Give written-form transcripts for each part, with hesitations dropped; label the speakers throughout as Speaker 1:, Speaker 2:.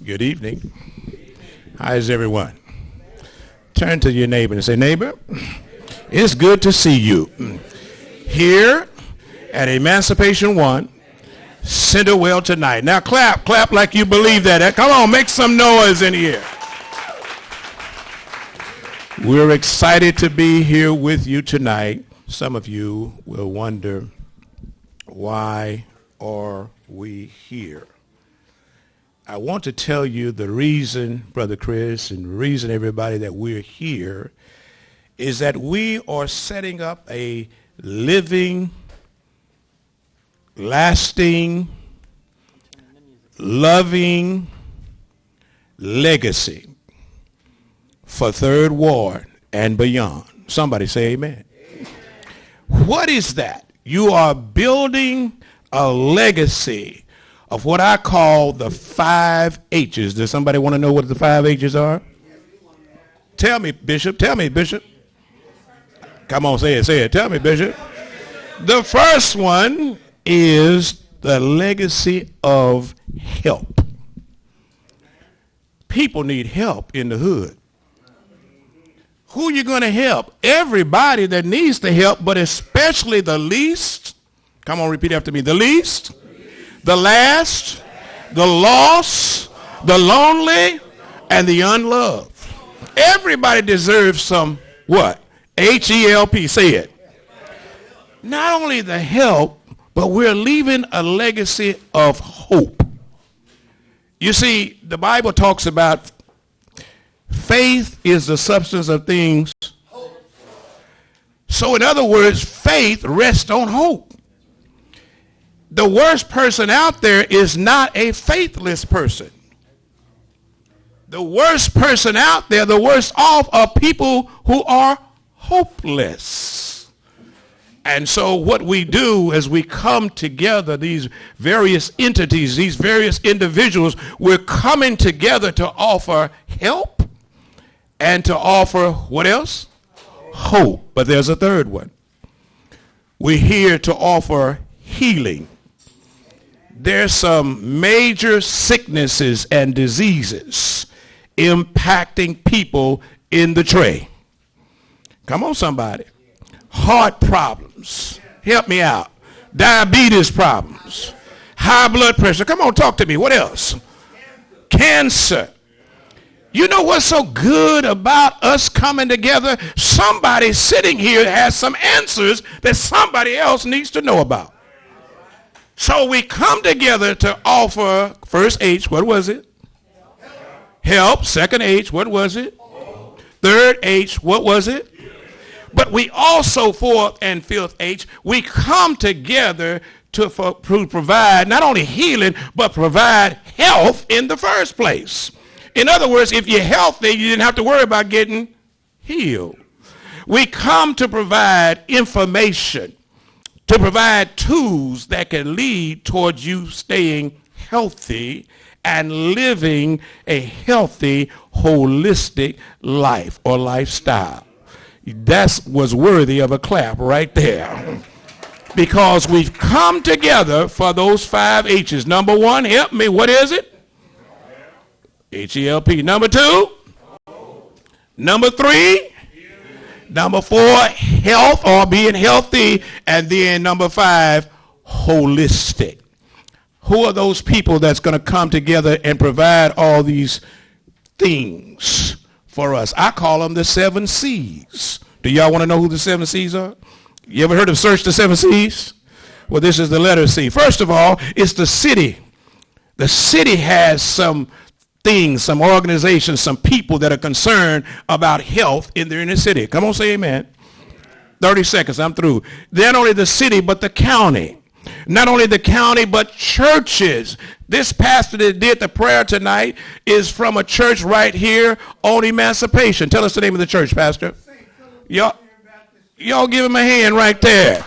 Speaker 1: Good evening. How is everyone? Turn to your neighbor and say, neighbor, it's good to see you here at Emancipation 1, Centerville tonight. Now clap like you believe that. Come on, make some noise in here. We're excited to be here with you tonight. Some of you will wonder, why are we here? I want to tell you the reason, Brother Chris, and the reason, everybody, that we're here is that we are setting up a living, lasting, loving legacy for Third Ward and beyond. Somebody say amen. What is that? You are building a legacy of what I call the 5 H's. Does somebody want to know what the 5 H's are? Tell me, Bishop. Tell me, Bishop. Come on, say it. Tell me, Bishop. The first one is the legacy of help. People need help in the hood. Who are you going to help? Everybody that needs the help, but especially the least. Come on, repeat after me. The least, the last, the lost, the lonely, and the unloved. Everybody deserves some what? H-E-L-P. Say it. Not only the help, but we're leaving a legacy of hope. You see, the Bible talks about faith is the substance of things. So in other words, faith rests on hope. The worst person out there is not a faithless person. The worst person out there, the worst off, are people who are hopeless. And so what we do as we come together, these various entities, these various individuals, we're coming together to offer help and to offer what else? Hope. But there's a third one. We're here to offer healing. There's some major sicknesses and diseases impacting people in the tray. Come on, somebody. Heart problems. Help me out. Diabetes problems. High blood pressure. Come on, talk to me. What else? Cancer. You know what's so good about us coming together? Somebody sitting here has some answers that somebody else needs to know about. So we come together to offer, first H, what was it? Help. Second H, what was it? Third H, what was it? But we also, fourth and fifth H, we come together to provide not only healing, but provide health in the first place. In other words, if you're healthy, you didn't have to worry about getting healed. We come to provide information, to provide tools that can lead towards you staying healthy and living a healthy, holistic life or lifestyle. That was worthy of a clap right there. Because we've come together for those 5 H's. Number 1, help me. What is it? H-E-L-P. Number 2? Number 3? Number 4, health or being healthy. And then number 5, holistic. Who are those people that's going to come together and provide all these things for us? I call them the 7 C's. Do y'all want to know who the 7 C's are? You ever heard of Search the 7 C's? Well, this is the letter C. First of all, it's the city. The city has some things, some organizations, some people that are concerned about health in their inner city. Come on, say amen. 30 seconds, I'm through. Not only the city, but the county. Not only the county, but churches. This pastor that did the prayer tonight is from a church right here on Emancipation. Tell us the name of the church, Pastor. Y'all give him a hand right there.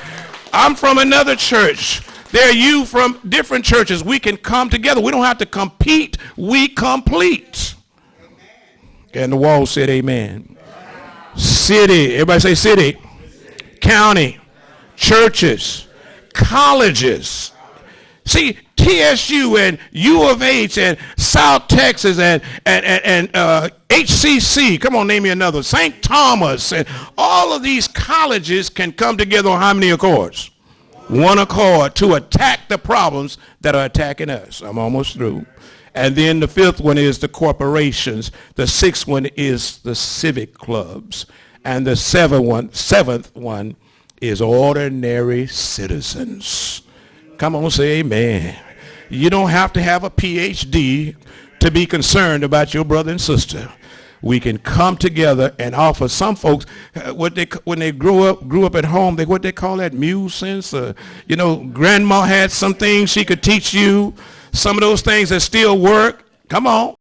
Speaker 1: I'm from another church. There are you from different churches. We can come together. We don't have to compete. We complete. And the wall said amen. City. Everybody say city. County. Churches. Colleges. See, TSU and U of H and South Texas and HCC. Come on, name me another. St. Thomas. And all of these colleges can come together on how many accords? One accord to attack the problems that are attacking us. I'm almost through. And then the fifth one is the corporations. The sixth one is the civic clubs. And the seventh one is ordinary citizens. Come on, say amen. You don't have to have a PhD to be concerned about your brother and sister. We can come together and offer some folks when they grew up at home, what they call that muse sense. Grandma had some things she could teach you. Some of those things that still work. Come on.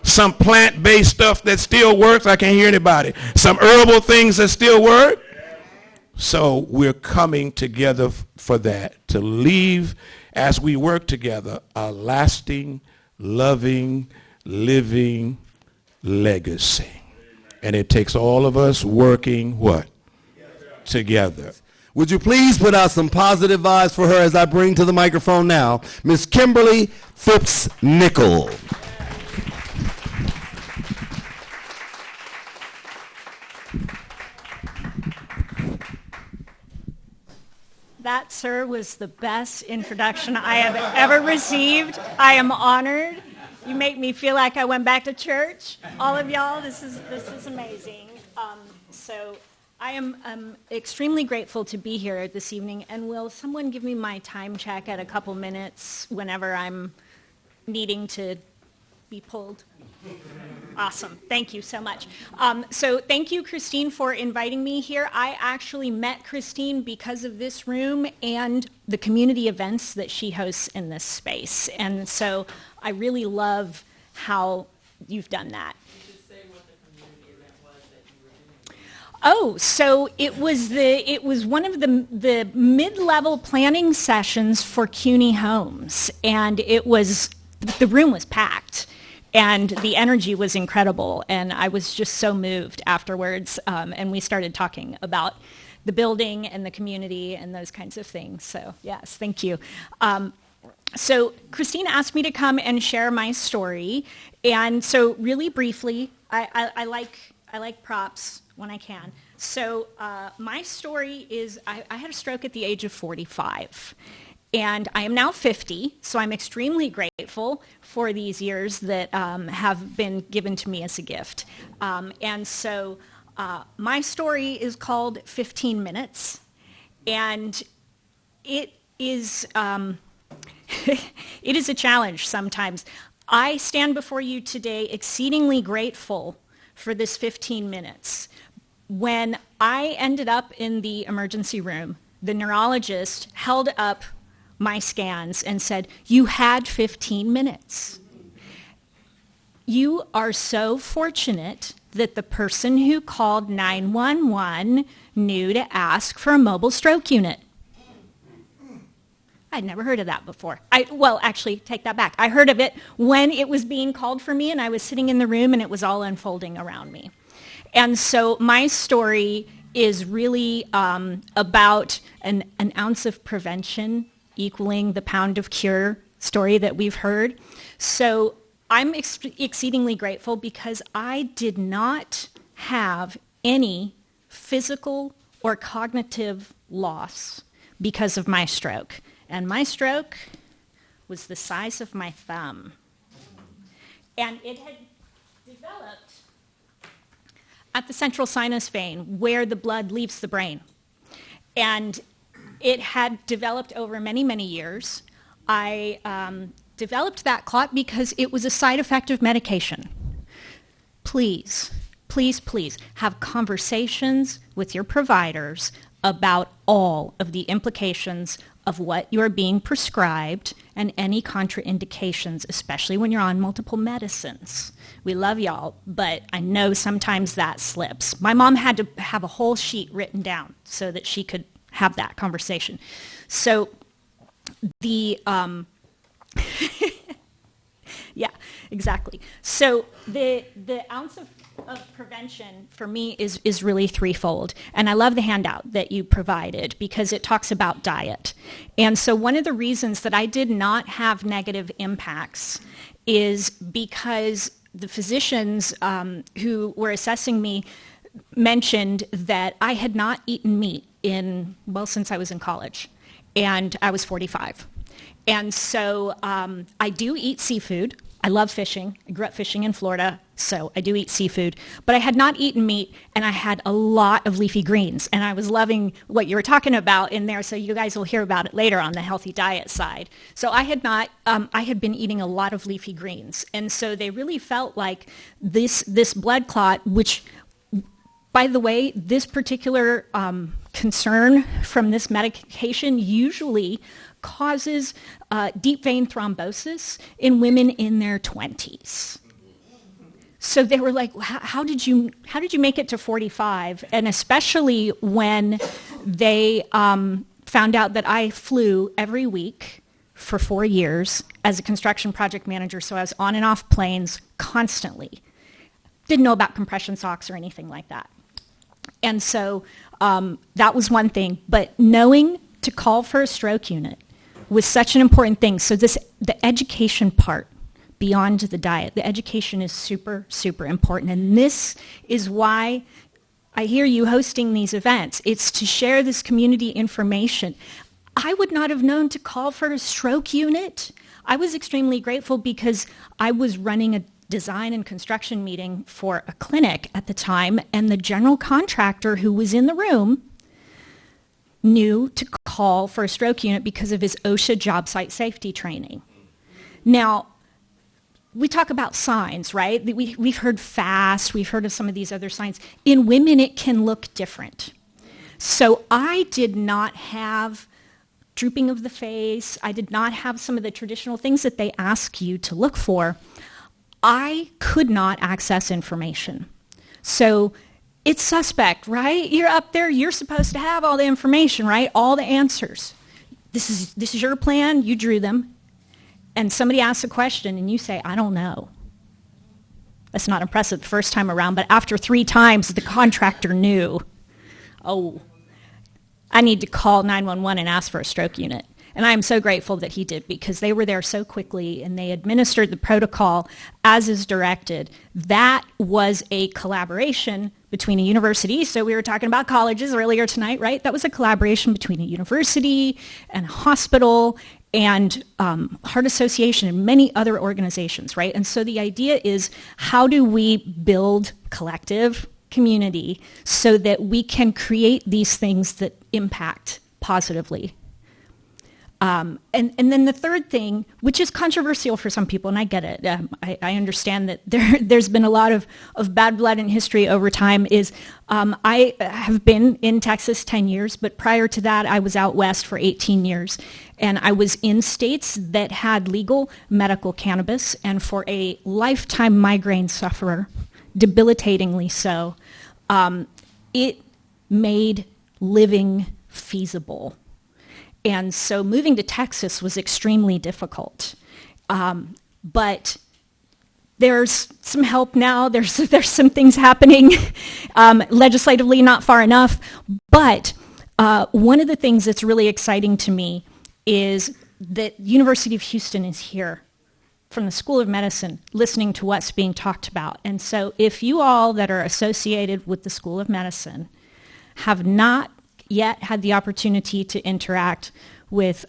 Speaker 1: Some plant-based stuff that still works. I can't hear anybody. Some herbal things that still work. So we're coming together for that, to leave, as we work together, a lasting, loving, living legacy. And it takes all of us working what? Together.
Speaker 2: Would you please put out some positive vibes for her as I bring to the microphone now Miss Kimberly Phipps-Nichol.
Speaker 3: That, sir, was the best introduction I have ever received. I am honored. You make me feel like I went back to church. All of y'all, this is amazing. So I am extremely grateful to be here this evening. And will someone give me my time check at a couple minutes whenever I'm needing to be pulled? Awesome. Thank you so much. So thank you, Christine, for inviting me here. I actually met Christine because of this room and the community events that she hosts in this space. And so I really love how you've done that.
Speaker 4: You should say what the community event was that you were doing.
Speaker 3: Oh, so it was one of the mid-level planning sessions for CUNY Homes, and the room was packed. And the energy was incredible, and I was just so moved afterwards, and we started talking about the building and the community and those kinds of things. So, yes, thank you. So Christine asked me to come and share my story, and so really briefly, I like props when I can. So my story is I had a stroke at the age of 45. And I am now 50, so I'm extremely grateful for these years that have been given to me as a gift. And so my story is called 15 Minutes, and it is it is a challenge sometimes. I stand before you today exceedingly grateful for this 15 minutes. When I ended up in the emergency room, the neurologist held up my scans and said, "You had 15 minutes. You are so fortunate that the person who called 911 knew to ask for a mobile stroke unit." I'd never heard of that before. Actually, take that back. I heard of it when it was being called for me, and I was sitting in the room, and it was all unfolding around me. And so my story is really about an ounce of prevention equaling the pound of cure story that we've heard. So I'm exceedingly grateful because I did not have any physical or cognitive loss because of my stroke. And my stroke was the size of my thumb. And it had developed at the central sinus vein where the blood leaves the brain. And it had developed over many, many years. I developed that clot because it was a side effect of medication. Please, please, please have conversations with your providers about all of the implications of what you're being prescribed and any contraindications, especially when you're on multiple medicines. We love y'all, but I know sometimes that slips. My mom had to have a whole sheet written down so that she could have that conversation. So yeah, exactly. So the ounce of of prevention for me is really threefold. And I love the handout that you provided because it talks about diet. And so one of the reasons that I did not have negative impacts is because the physicians who were assessing me mentioned that I had not eaten meat since I was in college, and I was 45. And so I do eat seafood. I love fishing. I grew up fishing in Florida, so I do eat seafood. But I had not eaten meat, and I had a lot of leafy greens. And I was loving what you were talking about in there, so you guys will hear about it later on the healthy diet side. So I had not, I had been eating a lot of leafy greens. And so they really felt like this blood clot, which, by the way, this particular concern from this medication usually causes deep vein thrombosis in women in their 20s. So they were like, how did you make it to 45? And especially when they found out that I flew every week for 4 years as a construction project manager, so I was on and off planes constantly. Didn't know about compression socks or anything like that. And so that was one thing. But knowing to call for a stroke unit was such an important thing. So the education part beyond the diet, the education is super, super important. And this is why I hear you hosting these events. It's to share this community information. I would not have known to call for a stroke unit. I was extremely grateful because I was running a design and construction meeting for a clinic at the time, and the general contractor who was in the room knew to call for a stroke unit because of his OSHA job site safety training. Now, we talk about signs, right? We've heard FAST, we've heard of some of these other signs. In women, it can look different. So I did not have drooping of the face. I did not have some of the traditional things that they ask you to look for. I could not access information. So it's suspect, right? You're up there, you're supposed to have all the information, right? All the answers. This is your plan, you drew them. And somebody asks a question and you say, I don't know. That's not impressive the first time around, but after 3 times, the contractor knew, oh, I need to call 911 and ask for a stroke unit. And I am so grateful that he did because they were there so quickly and they administered the protocol as is directed. That was a collaboration between a university. So we were talking about colleges earlier tonight, right? That was a collaboration between a university and a hospital and Heart Association and many other organizations, right? And so the idea is, how do we build collective community so that we can create these things that impact positively? And then the third thing, which is controversial for some people, and I get it, I understand that there's been a lot of bad blood in history over time, is I have been in Texas 10 years, but prior to that I was out west for 18 years. And I was in states that had legal medical cannabis, and for a lifetime migraine sufferer, debilitatingly so, it made living feasible. And so moving to Texas was extremely difficult. But there's some help now. There's some things happening legislatively, not far enough. But one of the things that's really exciting to me is that University of Houston is here from the School of Medicine listening to what's being talked about. And so if you all that are associated with the School of Medicine have not yet had the opportunity to interact with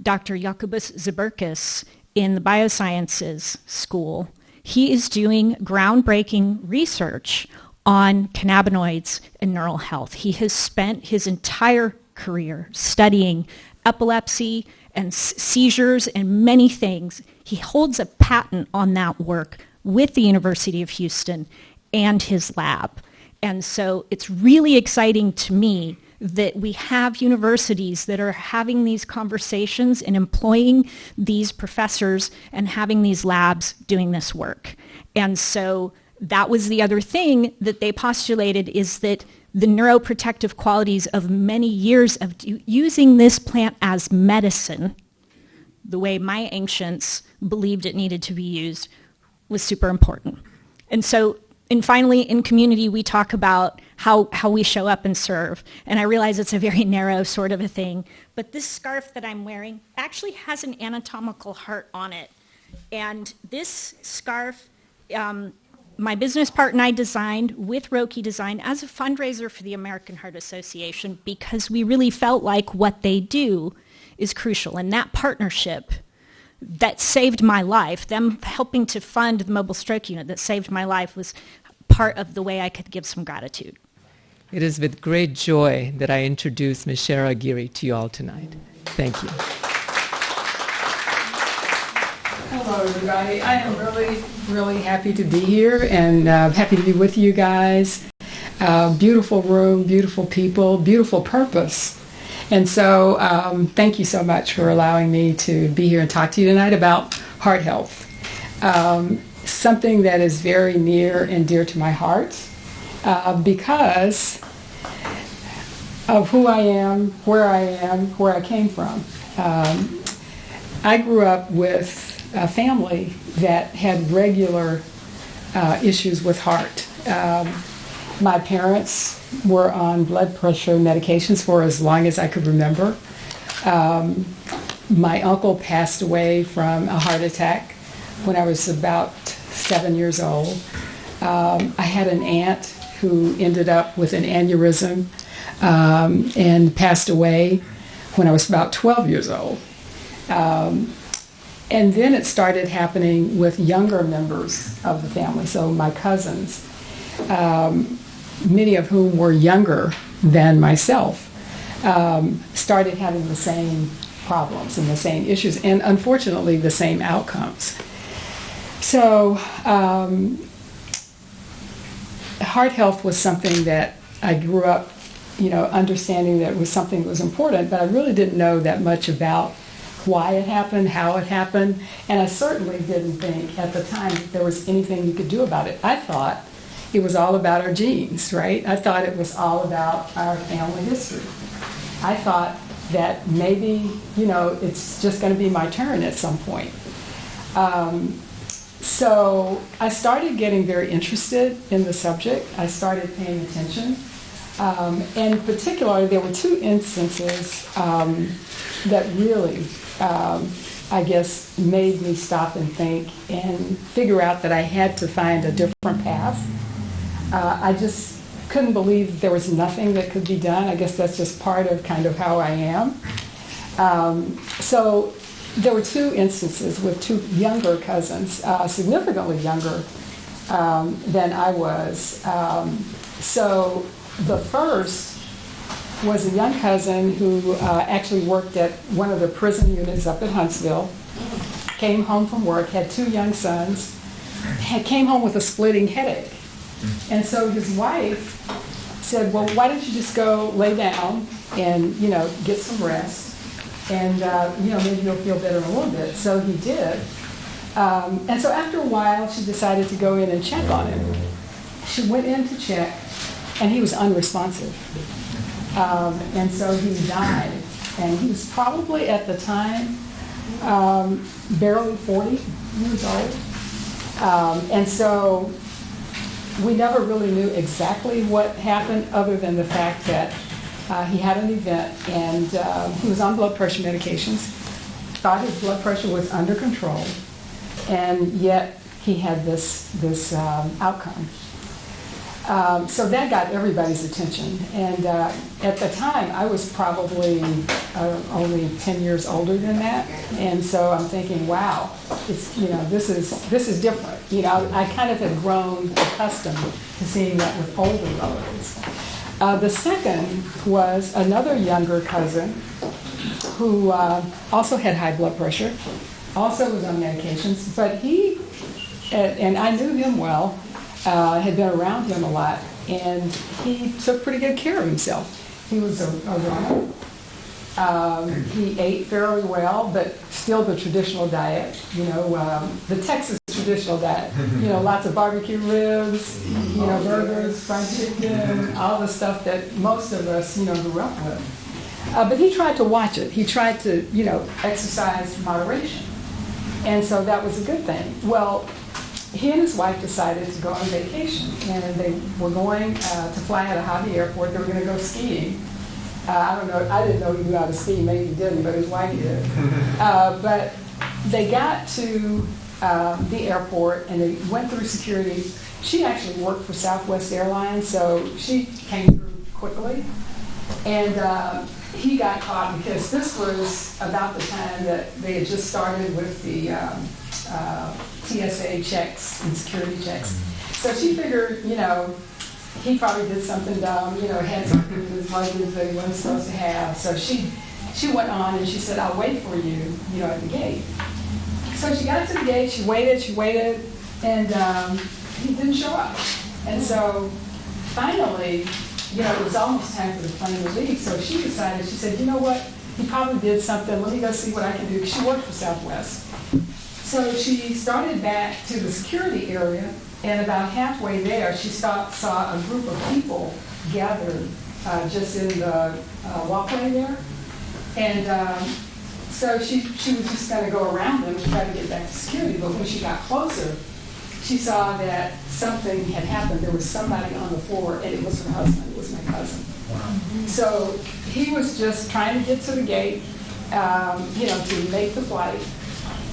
Speaker 3: Dr. Jacobus Zeberkis in the Biosciences School, he is doing groundbreaking research on cannabinoids and neural health. He has spent his entire career studying epilepsy and seizures and many things. He holds a patent on that work with the University of Houston and his lab. And so it's really exciting to me that we have universities that are having these conversations and employing these professors and having these labs doing this work. And so that was the other thing that they postulated, is that the neuroprotective qualities of many years of using this plant as medicine, the way my ancients believed it needed to be used, was super important. And so And finally, in community, we talk about how we show up and serve. And I realize it's a very narrow sort of a thing. But this scarf that I'm wearing actually has an anatomical heart on it. And this scarf, my business partner and I designed with Roki Design as a fundraiser for the American Heart Association, because we really felt like what they do is crucial. And that partnership that saved my life, them helping to fund the mobile stroke unit that saved my life, was part of the way I could give some gratitude.
Speaker 4: It is with great joy that I introduce Ms. Sherra Aguirre to you all tonight. Thank you.
Speaker 5: Hello, everybody. I am really, really happy to be here and happy to be with you guys. Beautiful room, beautiful people, beautiful purpose. And so thank you so much for allowing me to be here and talk to you tonight about heart health. Something that is very near and dear to my heart because of who I am, where I came from. I grew up with a family that had regular issues with heart. My parents were on blood pressure medications for as long as I could remember. My uncle passed away from a heart attack when I was about 7 years old. I had an aunt who ended up with an aneurysm and passed away when I was about 12 years old. And then it started happening with younger members of the family, so my cousins, many of whom were younger than myself, started having the same problems and the same issues, and unfortunately the same outcomes. So heart health was something that I grew up, understanding that it was something that was important, but I really didn't know that much about why it happened, how it happened, and I certainly didn't think at the time there was anything you could do about it. I thought it was all about our genes, right? I thought it was all about our family history. I thought that maybe, it's just going to be my turn at some point. So I started getting very interested in the subject. I started paying attention. And particularly, there were two instances that really, I guess, made me stop and think and figure out that I had to find a different path. I just couldn't believe there was nothing that could be done. I guess that's just part of kind of how I am. So there were two instances with two younger cousins, significantly younger than I was. So the first was a young cousin who actually worked at one of the prison units up at Huntsville, came home from work, had two young sons, came home with a splitting headache. And so his wife said, well, why don't you just go lay down and, get some rest, and, maybe you'll feel better in a little bit. So he did. And so after a while, she decided to go in and check on him. She went in to check, and he was unresponsive. And so he died. And he was probably at the time barely 40 years old. And so we never really knew exactly what happened, other than the fact that he had an event and he was on blood pressure medications, thought his blood pressure was under control, and yet he had this outcome. So that got everybody's attention. And at the time, I was probably only 10 years older than that. And so I'm thinking, wow, it's, this is different. I kind of had grown accustomed to seeing that with older relatives. The second was another younger cousin who also had high blood pressure, also was on medications, but he, and I knew him well, had been around him a lot, and he took pretty good care of himself. He was a runner. He ate fairly well, but still the traditional diet, the Texas traditional diet. Lots of barbecue ribs, burgers, fried chicken, all the stuff that most of us, grew up with. But he tried to watch it. He tried to, exercise moderation. And so that was a good thing. Well, he and his wife decided to go on vacation, and they were going to fly out of Hobby Airport. They were going to go skiing. I don't know. I didn't know he knew how to ski. Maybe he didn't, but his wife did. But they got to the airport, and they went through security. She actually worked for Southwest Airlines, so she came through quickly. And he got caught because this was about the time that they had just started with the TSA checks and security checks. So she figured, he probably did something dumb, had something in his luggage that he wasn't supposed to have. So she went on and she said, I'll wait for you, at the gate. So she got to the gate, she waited, and he didn't show up. And so finally, it was almost time for the plane to leave. So she decided, she said, you know what, he probably did something, let me go see what I can do. She worked for Southwest. So she started back to the security area, and about halfway there, she saw a group of people gathered just in the walkway there. And so she was just going to go around them and try to get back to security. But when she got closer, she saw that something had happened. There was somebody on the floor, and it was her husband. It was my cousin. Wow. So he was just trying to get to the gate, to make the flight.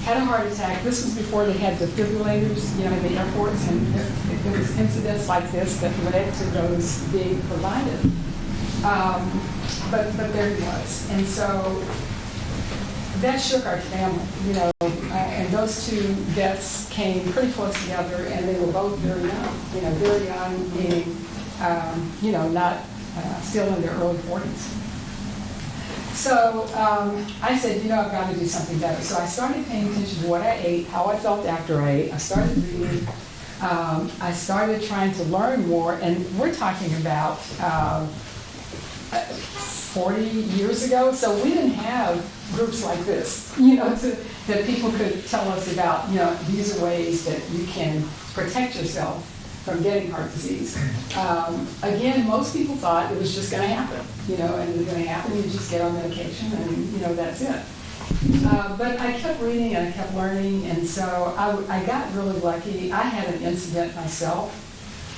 Speaker 5: Had a heart attack. This was before they had defibrillators, in the airports, and there was incidents like this that led to those being provided. But there he was, and so that shook our family, and those two deaths came pretty close together, and they were both very young, meaning, not still in their early 40s. So I said, I've got to do something better. So I started paying attention to what I ate, how I felt after I ate. I started reading. I started trying to learn more, and we're talking about 40 years ago. So we didn't have groups like this, that people could tell us about, these are ways that you can protect yourself from getting heart disease. Again, most people thought it was just going to happen, and it was going to happen. You just get on medication, and that's it. But I kept reading and I kept learning, and so I got really lucky. I had an incident myself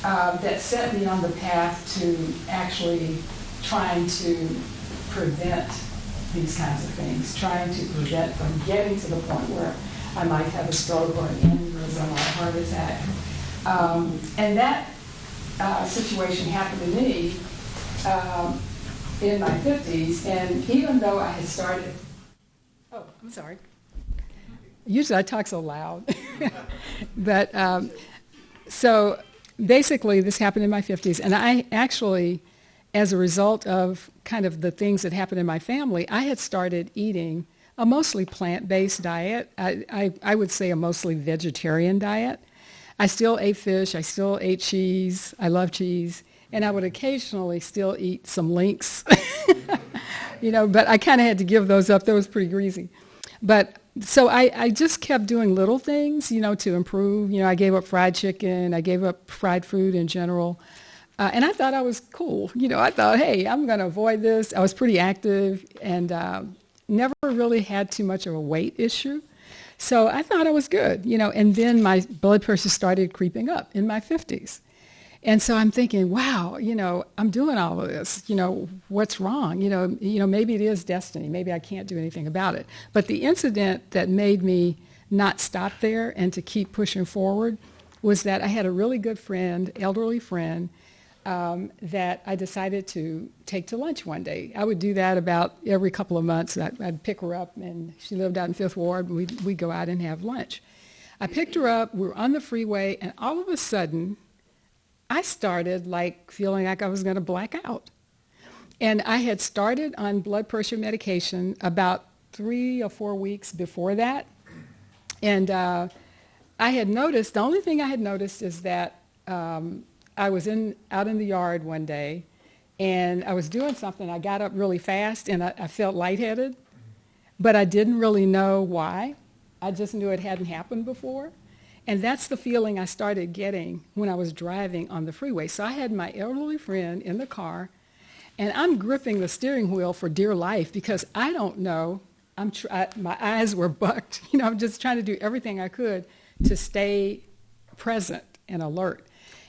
Speaker 5: that set me on the path to actually trying to prevent these kinds of things, trying to prevent from getting to the point where I might have a stroke or an aneurysm or a heart attack. And that situation happened to me in my 50s, and even though I had started... Oh, I'm sorry. Usually I talk so loud. But so basically this happened in my 50s, and I actually, as a result of kind of the things that happened in my family, I had started eating a mostly plant-based diet. I would say a mostly vegetarian diet. I still ate fish, I still ate cheese, I love cheese, and I would occasionally still eat some links, but I kind of had to give those up. That was pretty greasy. But so I just kept doing little things, to improve. I gave up fried chicken, I gave up fried food in general, and I thought I was cool. I thought, hey, I'm going to avoid this. I was pretty active and never really had too much of a weight issue. So I thought I was good, and then my blood pressure started creeping up in my 50s. And so I'm thinking, wow, I'm doing all of this, what's wrong? Maybe it is destiny. Maybe I can't do anything about it. But the incident that made me not stop there and to keep pushing forward was that I had a really good friend, elderly friend, that I decided to take to lunch one day. I would do that about every couple of months. I'd pick her up, and she lived out in Fifth Ward, and we'd go out and have lunch. I picked her up, we were on the freeway, and all of a sudden, I started feeling like I was going to black out. And I had started on blood pressure medication about 3 or 4 weeks before that. And I had noticed, the only thing I had noticed is that I was out in the yard one day, and I was doing something. I got up really fast, and I felt lightheaded, but I didn't really know why. I just knew it hadn't happened before. And that's the feeling I started getting when I was driving on the freeway. So I had my elderly friend in the car, and I'm gripping the steering wheel for dear life because I don't know. My eyes were bucked. I'm just trying to do everything I could to stay present and alert.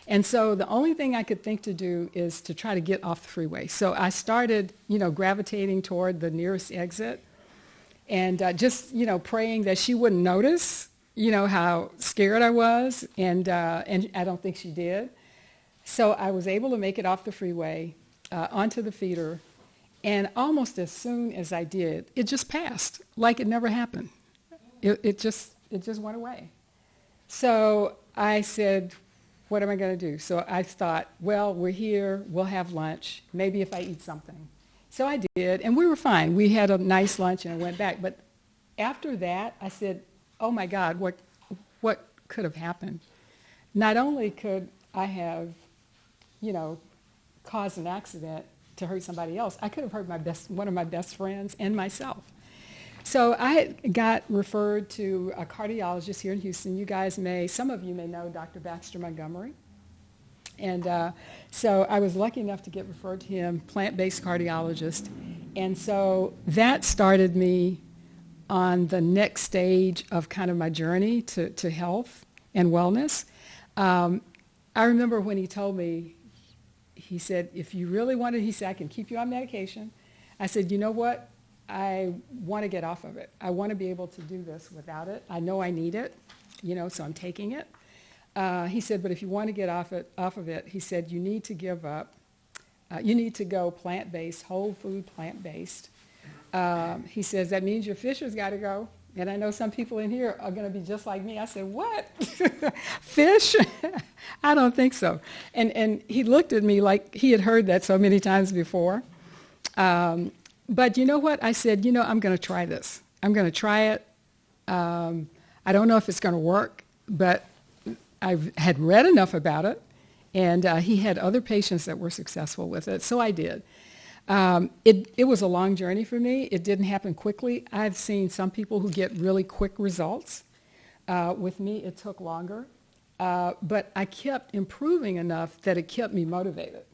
Speaker 5: And so the only thing I could think to do is to try to get off the freeway. So I started, gravitating toward the nearest exit and just, praying that she wouldn't notice, how scared I was. And I don't think she did. So I was able to make it off the freeway, onto the feeder. And almost as soon as I did, it just passed like it never happened. It just went away. So I said, what am I going to do? So I thought, well, we're here, we'll have lunch, maybe if I eat something. So I did, and we were fine. We had a nice lunch and I went back. But after that, I said, oh my God, what could have happened? Not only could I have, caused an accident to hurt somebody else, I could have hurt one of my best friends and myself. So I got referred to a cardiologist here in Houston. Some of you may know Dr. Baxter Montgomery. And so I was lucky enough to get referred to him, plant-based cardiologist. And so that started me on the next stage of kind of my journey to health and wellness. I remember when he told me, he said, if you really wanted, he said, I can keep you on medication. I said, you know what? I want to get off of it. I want to be able to do this without it. I know I need it, so I'm taking it. He said, but if you want to get off of it, he said, you need to give up. You need to go plant-based, whole food plant-based. He says, that means your fish has got to go. And I know some people in here are going to be just like me. I said, what? Fish? I don't think so. And he looked at me like he had heard that so many times before. But you know what? I said, I'm going to try this. I'm going to try it. I don't know if it's going to work, but I had read enough about it, and he had other patients that were successful with it, so I did. It was a long journey for me. It didn't happen quickly. I've seen some people who get really quick results. With me, it took longer. But I kept improving enough that it kept me motivated.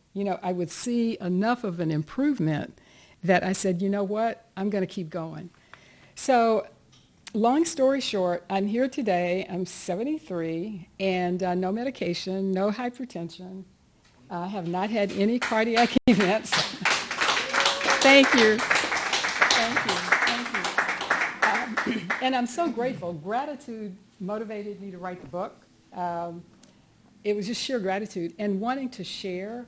Speaker 5: I would see enough of an improvement that I said, you know what, I'm going to keep going. So long story short, I'm here today. I'm 73 and no medication, no hypertension. I have not had any cardiac events. Thank you. And I'm so grateful. Gratitude motivated me to write the book. It was just sheer gratitude and wanting to share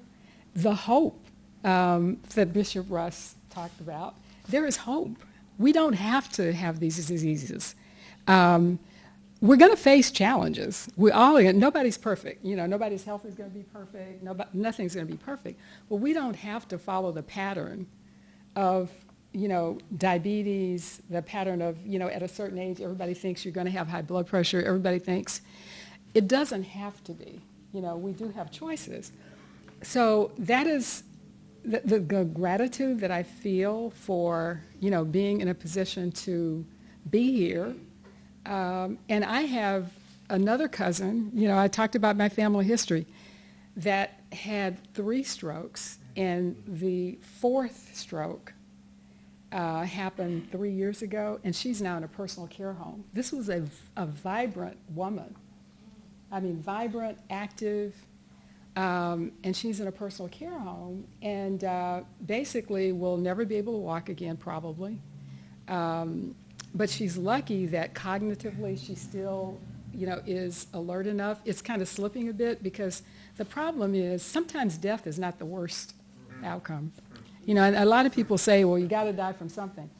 Speaker 5: the hope that Bishop Russ talked about. There is hope. We don't have to have these diseases. We're going to face challenges. Nobody's perfect. Nobody's health is going to be perfect. Nothing's going to be perfect. But we don't have to follow the pattern of, diabetes, the pattern of, at a certain age, everybody thinks you're going to have high blood pressure. Everybody thinks it doesn't have to be. We do have choices. So that is the gratitude that I feel for, being in a position to be here. And I have another cousin, I talked about my family history, that had 3 strokes, and the 4th stroke happened 3 years ago, and she's now in a personal care home. This was a vibrant woman. Vibrant, active, and she's in a personal care home, and basically will never be able to walk again, probably. But she's lucky that cognitively she still, is alert enough. It's kind of slipping a bit because the problem is sometimes death is not the worst outcome. And a lot of people say, well, you got to die from something.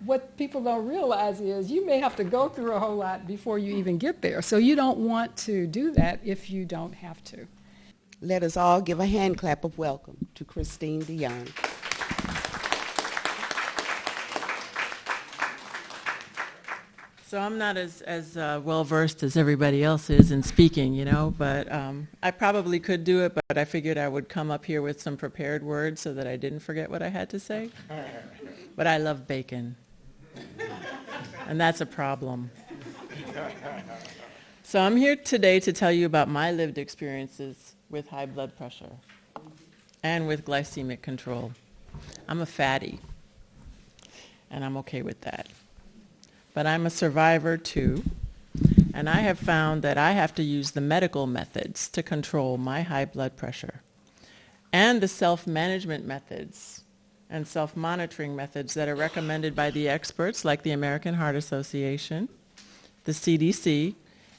Speaker 5: What people don't realize is you may have to go through a whole lot before you even get there. So you don't want to do that if you don't have to.
Speaker 6: Let us all give a hand clap of welcome to Christine DeJongh.
Speaker 7: So I'm not as well-versed as everybody else is in speaking, but I probably could do it, but I figured I would come up here with some prepared words so that I didn't forget what I had to say. But I love bacon, and that's a problem. So I'm here today to tell you about my lived experiences with high blood pressure and with glycemic control. I'm a fatty, and I'm okay with that. But I'm a survivor too, And I have found that I have to use the medical methods to control my high blood pressure and the self-management methods and self-monitoring methods that are recommended by the experts like the American Heart Association, the CDC,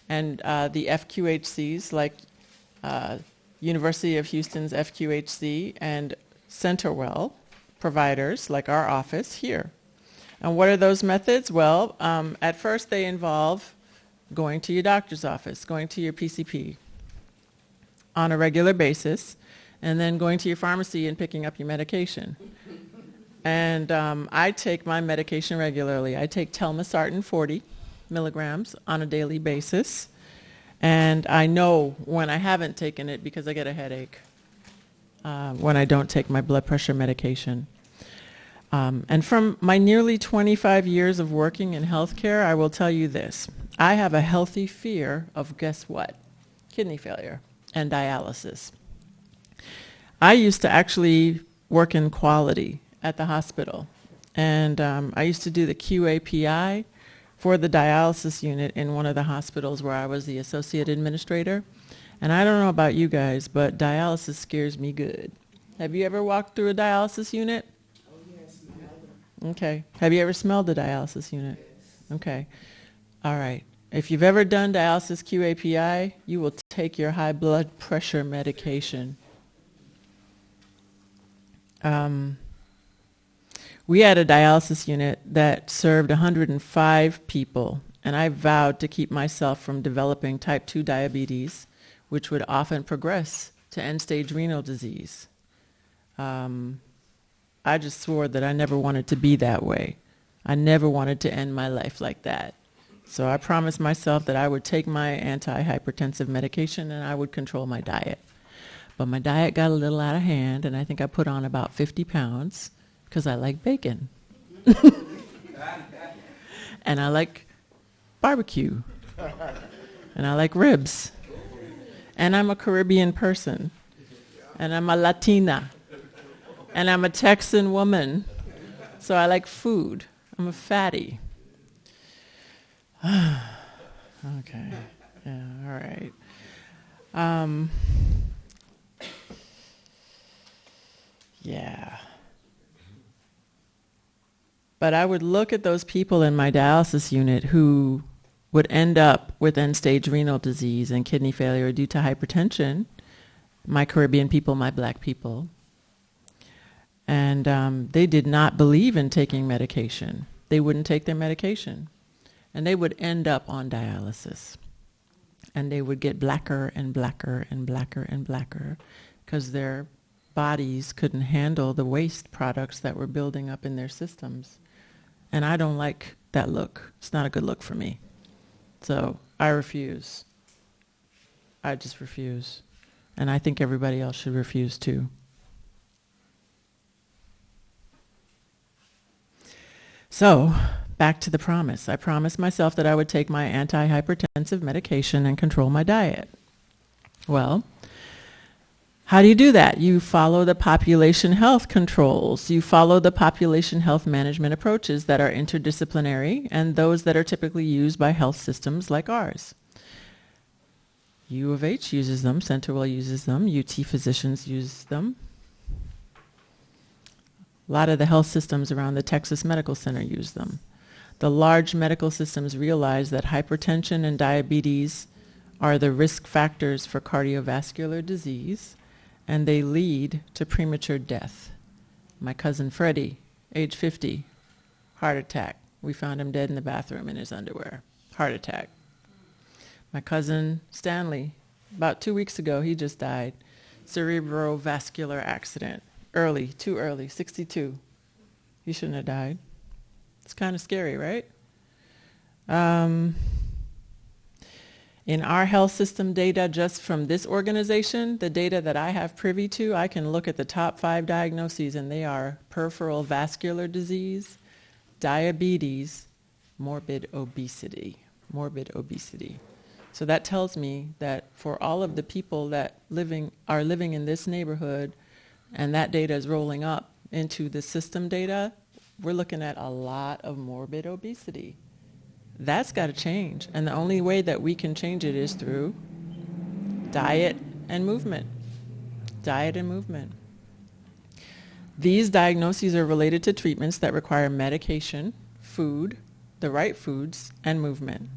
Speaker 7: and the FQHCs like University of Houston's FQHC and Centerwell providers like our office here. And what are those methods? Well, at first they involve going to your doctor's office, going to your PCP on a regular basis, and then going to your pharmacy and picking up your medication. And I take my medication regularly. I take telmisartan 40 milligrams on a daily basis. And I know when I haven't taken it because I get a headache when I don't take my blood pressure medication. And from my nearly 25 years of working in healthcare, I will tell you this. I have a healthy fear of, guess what? Kidney failure and dialysis. I used to actually work in quality at the hospital. And I used to do the QAPI for the dialysis unit in one of the hospitals where I was the associate administrator. And I don't know about you guys, but dialysis scares me good. Have you ever walked through a dialysis unit?
Speaker 6: Oh, yes,
Speaker 7: Okay. Have you ever smelled a dialysis unit? Okay. All right. If you've ever done dialysis QAPI, you will take your high blood pressure medication. We had a dialysis unit that served 105 people, and I vowed to keep myself from developing type 2 diabetes, which would often progress to end-stage renal disease. I just swore that I never wanted to be that way. I never wanted to end my life like that. So I promised myself that I would take my antihypertensive medication and I would control my diet. But my diet got a little out of hand, and I think I put on about 50 pounds because I like bacon. And I like barbecue. And I like ribs. And I'm a Caribbean person. And I'm a Latina. And I'm a Texan woman. So I like food. I'm a fatty. Okay. Yeah, all right. Yeah. But I would look at those people in my dialysis unit who would end up with end-stage renal disease and kidney failure due to hypertension, my Caribbean people, my black people. And they did not believe in taking medication. They wouldn't take their medication. And they would end up on dialysis. And they would get blacker and blacker and blacker and blacker because their bodies couldn't handle the waste products that were building up in their systems. And I don't like that look. It's not a good look for me. So I refuse. I just refuse. And I think everybody else should refuse too. So, back to the promise. I promised myself that I would take my antihypertensive medication and control my diet. Well, how do you do that? You follow the population health controls. You follow the population health management approaches that are interdisciplinary and those that are typically used by health systems like ours. U of H uses them, Centerwell uses them, UT physicians use them. A lot of the health systems around the Texas Medical Center use them. The large medical systems realize that hypertension and diabetes are the risk factors for cardiovascular disease, and they lead to premature death. My cousin Freddie, age 50, heart attack. We found him dead in the bathroom in his underwear. Heart attack. My cousin Stanley, about 2 weeks ago, he just died. Cerebrovascular accident. Early, too early, 62. He shouldn't have died. It's kind of scary, right? In our health system data, just from this organization, the data that I have privy to, I can look at the top 5 diagnoses, and they are peripheral vascular disease, diabetes, morbid obesity. Morbid obesity. So that tells me that for all of the people that are living in this neighborhood, and that data is rolling up into the system data, we're looking at a lot of morbid obesity. That's got to change. And the only way that we can change it is through diet and movement. Diet and movement. These diagnoses are related to treatments that require medication, food, the right foods, and movement.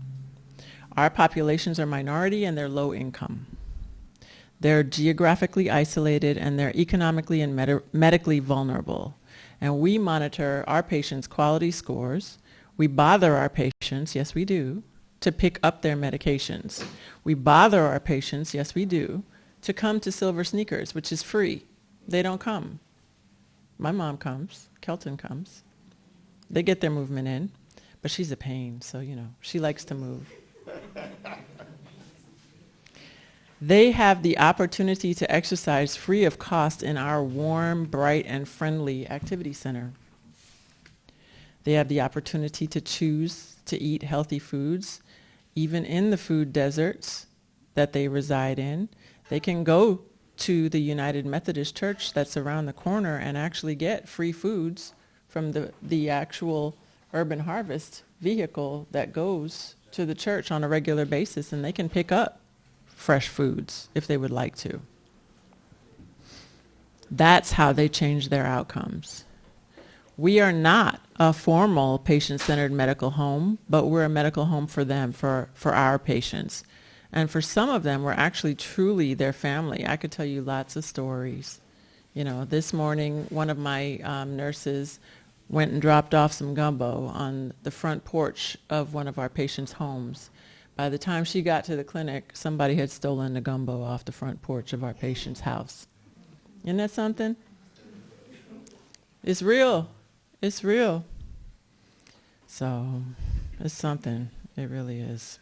Speaker 7: Our populations are minority and they're low income. They're geographically isolated and they're economically and medically vulnerable. And we monitor our patients' quality scores. We bother our patients, yes we do, to pick up their medications. We bother our patients, yes we do, to come to Silver Sneakers, which is free. They don't come. My mom comes, Kelton comes. They get their movement in, but she's a pain, so she likes to move. They have the opportunity to exercise free of cost in our warm, bright, and friendly activity center. They have the opportunity to choose to eat healthy foods, even in the food deserts that they reside in. They can go to the United Methodist Church that's around the corner and actually get free foods from the actual Urban Harvest vehicle that goes to the church on a regular basis, and they can pick up fresh foods if they would like to. That's how they change their outcomes. We are not a formal patient-centered medical home, but we're a medical home for them, for our patients. And for some of them, we're actually truly their family. I could tell you lots of stories. This morning, one of my nurses went and dropped off some gumbo on the front porch of one of our patients' homes. By the time she got to the clinic, somebody had stolen the gumbo off the front porch of our patient's house. Isn't that something? It's real. It's real. So it's something. It really is.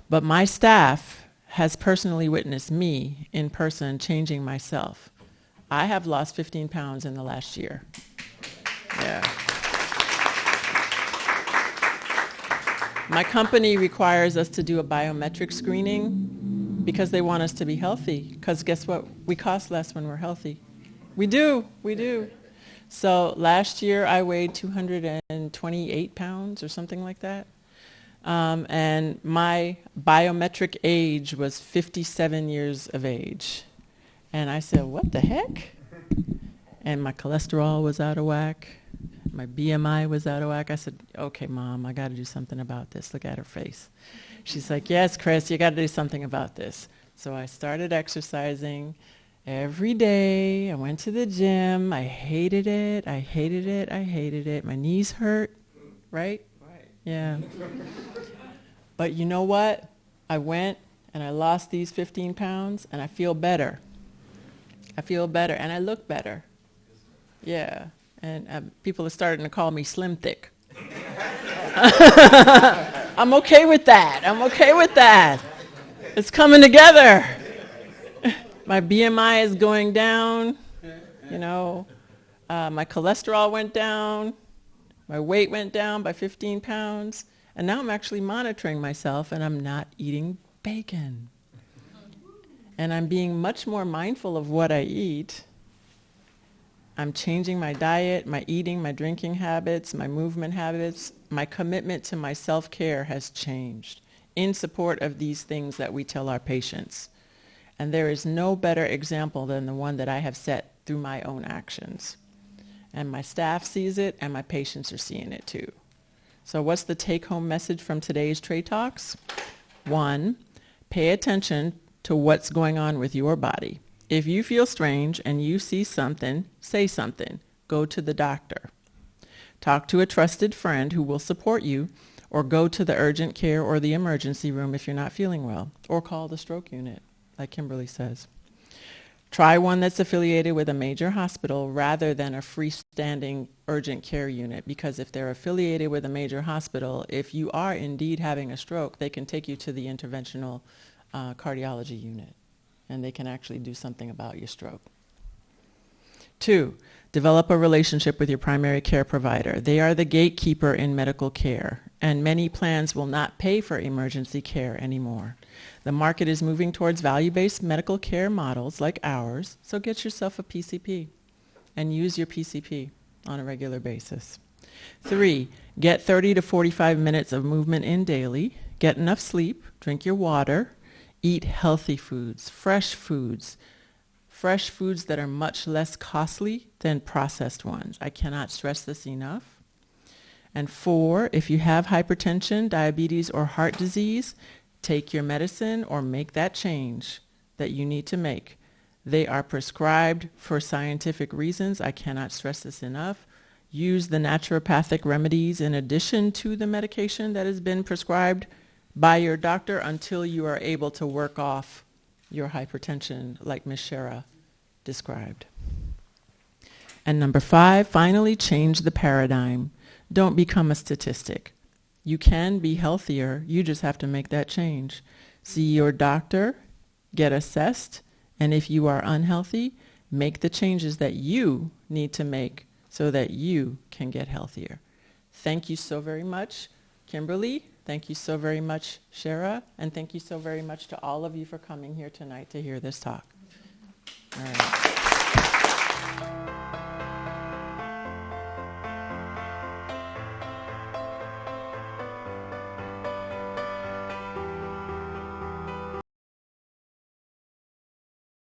Speaker 7: But my staff has personally witnessed me in person changing myself. I have lost 15 pounds in the last year. Yeah. My company requires us to do a biometric screening because they want us to be healthy. Because guess what? We cost less when we're healthy. We do. So last year I weighed 228 pounds or something like that. And my biometric age was 57 years of age. And I said, what the heck? And my cholesterol was out of whack. My BMI was out of whack. I said, okay, Mom, I got to do something about this. Look at her face. She's like, yes, Chris, you got to do something about this. So I started exercising every day. I went to the gym. I hated it. My knees hurt, right? Yeah. But you know what? I went and I lost these 15 pounds and I feel better. And I look better. Yeah. And people are starting to call me slim thick. I'm okay with that. It's coming together. My BMI is going down. My cholesterol went down. My weight went down by 15 pounds. And now I'm actually monitoring myself and I'm not eating bacon. And I'm being much more mindful of what I eat. I'm changing my diet, my eating, my drinking habits, my movement habits. My commitment to my self-care has changed in support of these things that we tell our patients. And there is no better example than the one that I have set through my own actions. And my staff sees it and my patients are seeing it too. So what's the take-home message from today's Trade Talks? 1, pay attention to what's going on with your body. If you feel strange and you see something, say something. Go to the doctor. Talk to a trusted friend who will support you, or go to the urgent care or the emergency room if you're not feeling well, or call the stroke unit, like Kimberly says. Try one that's affiliated with a major hospital rather than a freestanding urgent care unit, because if they're affiliated with a major hospital, if you are indeed having a stroke, they can take you to the interventional cardiology unit, and they can actually do something about your stroke. 2, develop a relationship with your primary care provider. They are the gatekeeper in medical care, and many plans will not pay for emergency care anymore. The market is moving towards value-based medical care models like ours, so get yourself a PCP and use your PCP on a regular basis. 3, get 30 to 45 minutes of movement in daily. Get enough sleep. Drink your water. Eat healthy foods, fresh foods that are much less costly than processed ones. I cannot stress this enough. And 4, if you have hypertension, diabetes, or heart disease, take your medicine or make that change that you need to make. They are prescribed for scientific reasons. I cannot stress this enough. Use the naturopathic remedies in addition to the medication that has been prescribed by your doctor until you are able to work off your hypertension like Ms. Sherra described. And number 5, finally change the paradigm. Don't become a statistic. You can be healthier, you just have to make that change. See your doctor, get assessed, and if you are unhealthy, make the changes that you need to make so that you can get healthier. Thank you so very much, Kimberly. Thank you so very much, Sherra. And thank you so very much to all of you for coming here tonight to hear this talk. All right.